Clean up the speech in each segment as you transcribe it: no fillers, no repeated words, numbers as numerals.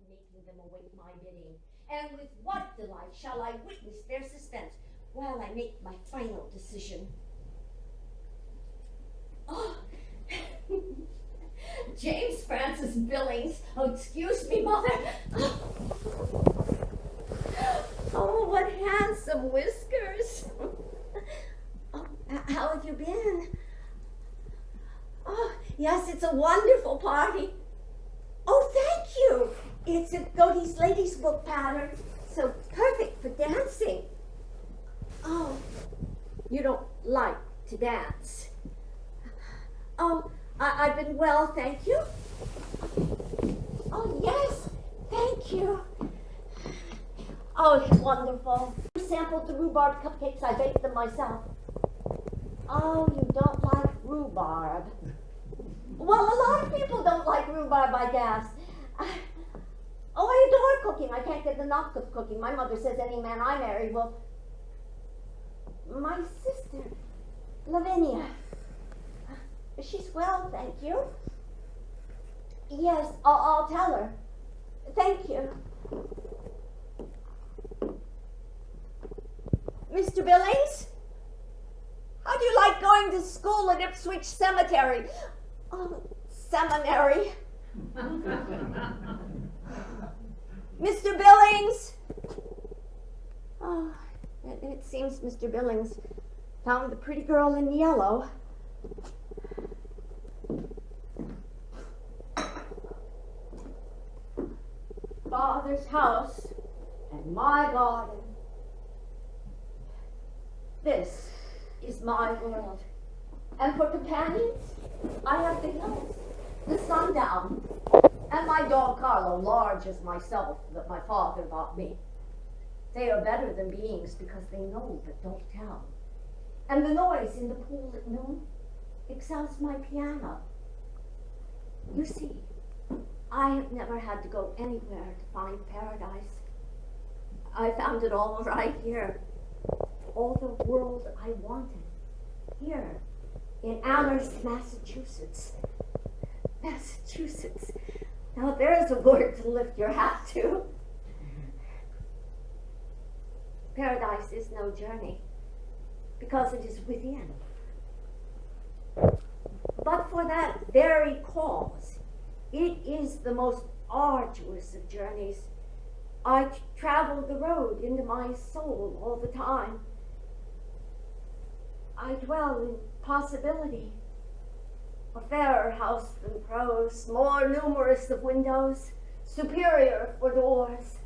making them await my bidding, and with what delight shall I witness their suspense while I make my final decision. Oh, James Francis Billings. Oh, excuse me, Mother. Oh, what handsome whiskers. Oh, how have you been? Oh, yes, it's a wonderful party. Oh, thank you. It's a Godey's Ladies Book pattern, so perfect for dancing. Oh, you don't like to dance? Oh, I've been well, thank you. Oh, yes, thank you. Oh, it's wonderful. You sampled the rhubarb cupcakes. I baked them myself. Oh, you don't like rhubarb. Well, a lot of people don't like rhubarb, I guess. Oh, I adore cooking. I can't get enough of cooking. My mother says any man I marry will... My sister, Lavinia. She's well, thank you. Yes, I'll tell her. Thank you. Mr. Billings? How do you like going to school at Ipswich Cemetery? Oh, seminary. Mr. Billings? Oh, it seems Mr. Billings found the pretty girl in yellow. Father's house and my garden. This is my world. And for companions, I have the hills, the sundown, and my dog Carlo, large as myself, that my father bought me. They are better than beings because they know but don't tell. And the noise in the pool at noon excels my piano. You see, I have never had to go anywhere to find paradise. I found it all right here. All the world I wanted. Here, in Amherst, Massachusetts. Massachusetts. Now there's a word to lift your hat to. Paradise is no journey, because it is within. But for that very cause, it is the most arduous of journeys. I travel the road into my soul all the time. I dwell in possibility. A fairer house than prose, more numerous of windows, superior for doors,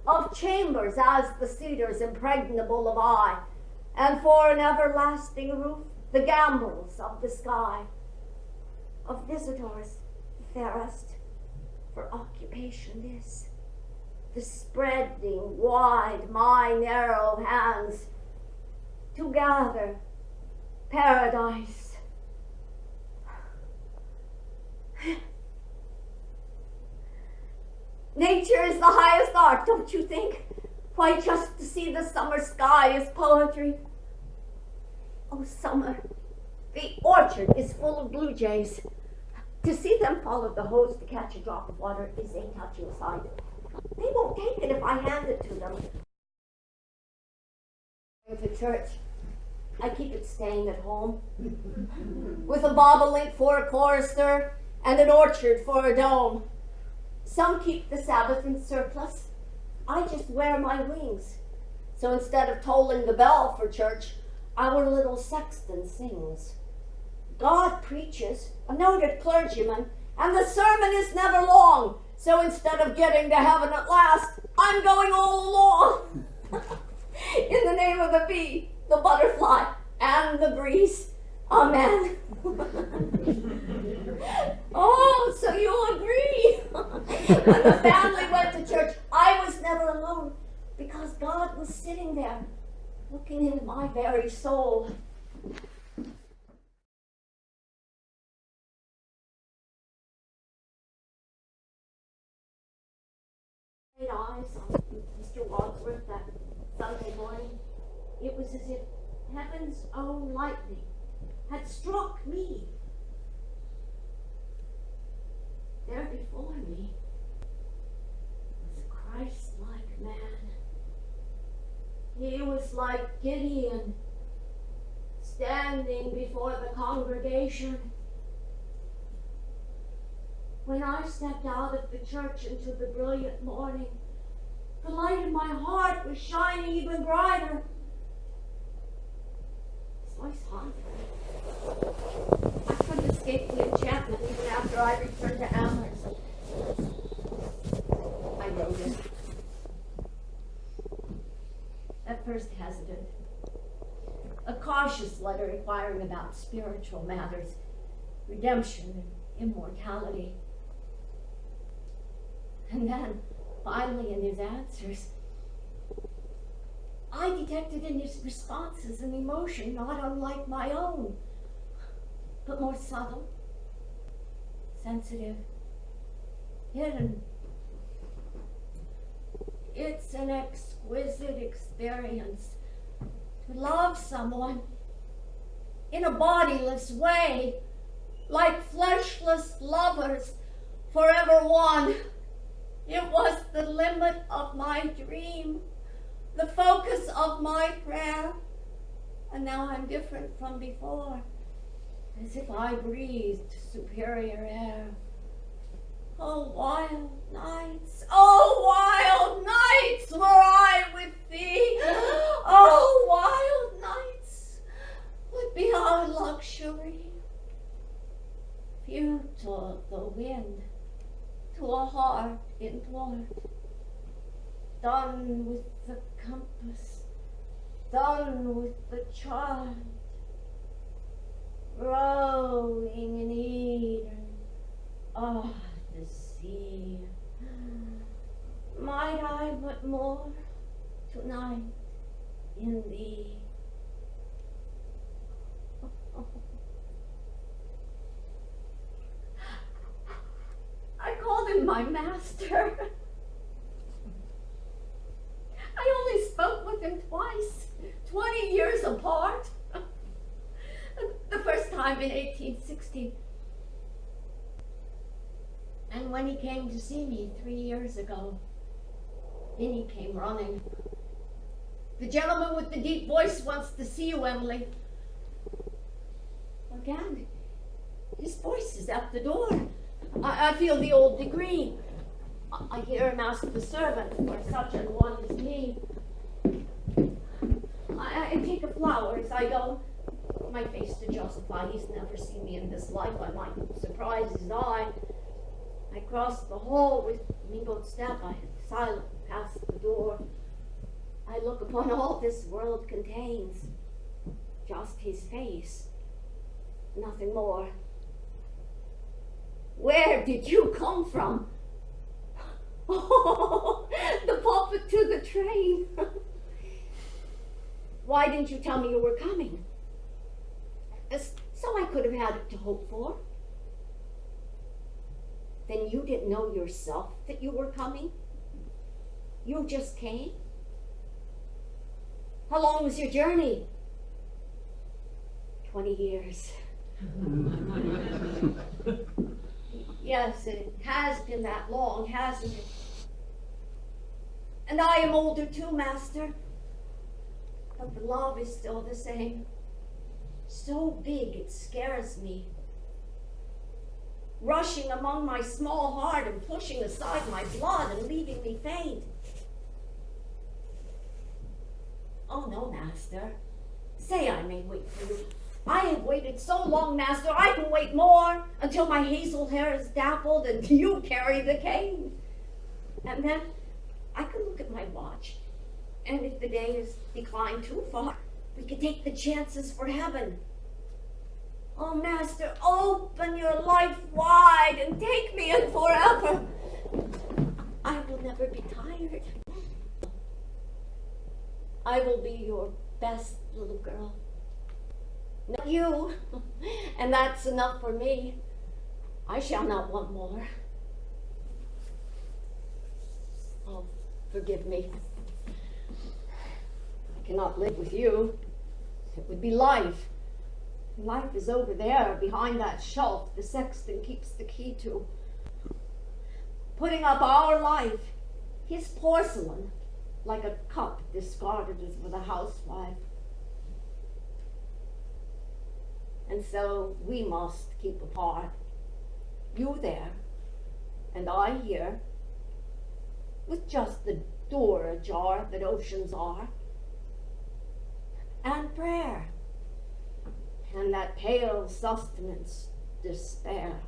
of chambers as the cedars impregnable of eye, and for an everlasting roof, the gambols of the sky, of visitors, the fairest, for occupation this, the spreading wide my narrow hands, to gather paradise. Nature is the highest art, don't you think? Why, just to see the summer sky is poetry. Oh, summer, the orchard is full of blue jays. To see them follow the hose to catch a drop of water is a touching sight. They won't take it if I hand it to them. To church, I keep it staying at home, with a bobolink for a chorister and an orchard for a dome. Some keep the Sabbath in surplus. I just wear my wings. So instead of tolling the bell for church, our little sexton sings. God preaches, a noted clergyman, and the sermon is never long. So instead of getting to heaven at last, I'm going all along. In the name of the bee, the butterfly, and the breeze. Amen. Oh, so you agree. When the family went to church, I was never alone because God was sitting there looking into my very soul. Great eyes on Mr. Wadsworth that Sunday morning. It was as if heaven's own lightning had struck me. There before me, like Gideon, standing before the congregation. When I stepped out of the church into the brilliant morning, the light in my heart was shining even brighter. So I saw it. I couldn't escape the enchantment even after I returned to Amherst. I wrote it. At first hesitant. A cautious letter inquiring about spiritual matters, redemption and immortality. And then, finally, in his answers, I detected in his responses an emotion not unlike my own, but more subtle, sensitive, hidden. It's an exquisite experience to love someone in a bodiless way, like fleshless lovers, forever one. It was the limit of my dream, the focus of my prayer, and now I'm different from before, as if I breathed superior air. Oh, wild nights, were I with thee. Oh, wild nights would be our luxury. Futile the wind to a heart in port, done with the compass, done with the chart, rowing in Eden, the sea. Might I but more tonight in thee? I called him my master. I only spoke with him twice, 20 years apart. The first time in 1860. And when he came to see me 3 years ago, then he came running. The gentleman with the deep voice wants to see you, Emily. Again, his voice is at the door. I feel the old degree. I hear him ask the servant for such an one as me. I take a flower as I go, my face to justify he's never seen me in this life. I might surprise his eye. I cross the hall with mingled step. I silently pass the door. I look upon all this world contains, just his face, nothing more. Where did you come from? Oh, the pulpit to the train. Why didn't you tell me you were coming? So I could have had it to hope for. Then you didn't know yourself that you were coming? You just came? How long was your journey? 20 years. Yes, it has been that long, hasn't it? And I am older too, Master. But the love is still the same. So big it scares me. Rushing among my small heart and pushing aside my blood and leaving me faint. Oh no, Master. Say I may wait for you. I have waited so long, Master, I can wait more until my hazel hair is dappled and you carry the cane. And then I can look at my watch, and if the day is declined too far, we can take the chances for heaven. Oh, Master, open your life wide and take me in forever. I will never be tired. I will be your best little girl. Not you, and that's enough for me. I shall not want more. Oh, forgive me. I cannot live with you. It would be life. Life is over there, behind that shelf the sexton keeps the key to. Putting up our life, his porcelain, like a cup discarded as with a housewife. And so we must keep apart. You there, and I here, with just the door ajar that oceans are, and prayer, and that pale sustenance, despair.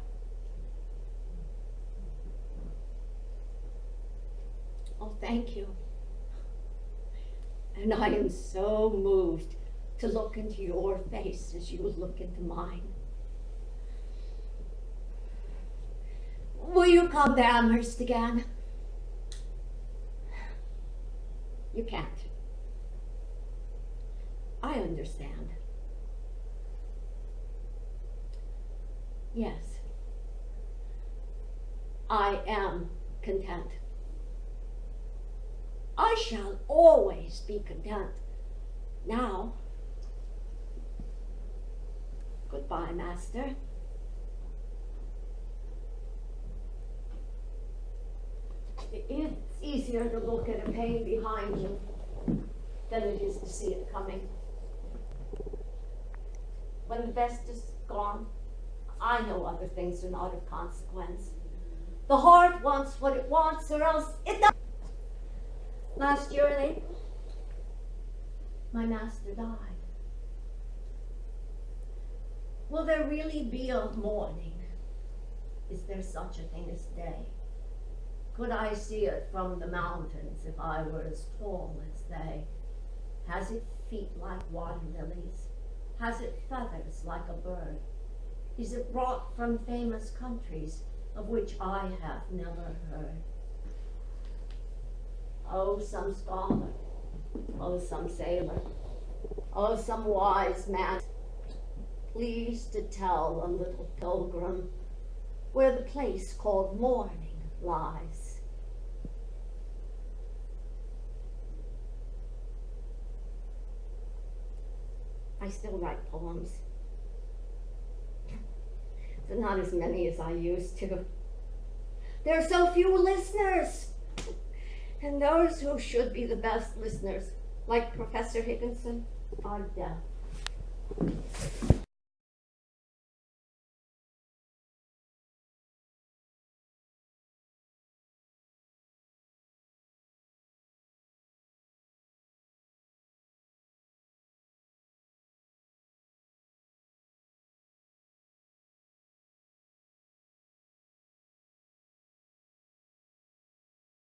Oh, thank you. And I am so moved to look into your face as you look into mine. Will you come to Amherst again? You can't. I understand. Yes. I am content. I shall always be content. Now, goodbye, Master. It's easier to look at a pain behind you than it is to see it coming. When the best is gone, I know other things are not of consequence. The heart wants what it wants, or else it doesn't. Last year in April, my master died. Will there really be a mourning? Is there such a thing as day? Could I see it from the mountains if I were as tall as they? Has it feet like water lilies? Has it feathers like a bird? Is it brought from famous countries of which I have never heard? Oh, some scholar, oh, some sailor, oh, some wise man, please to tell a little pilgrim where the place called mourning lies. I still write poems, but not as many as I used to. There are so few listeners, and those who should be the best listeners, like Professor Higginson, are deaf.